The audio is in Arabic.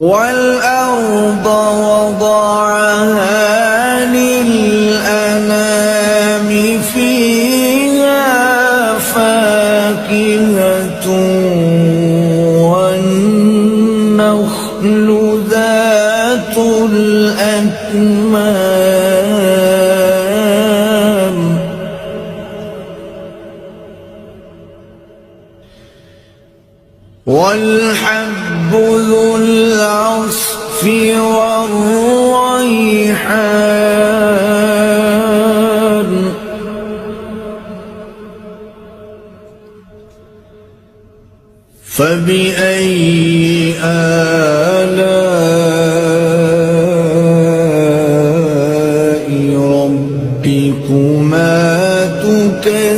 وَالْأَرْضَ وَضَعَهَا لِلْأَنَامِ فِيهَا فَاكِهَةٌ وَالنَّخْلُ ذَاتُ الْأَكْمَامِ وَالْحَبُّ ذُو الْعَصْفِ وَالرَّيْحَانُ فَبِأَيِّ آلَاءِ رَبِّكُمَا تُكَذِّبَانِ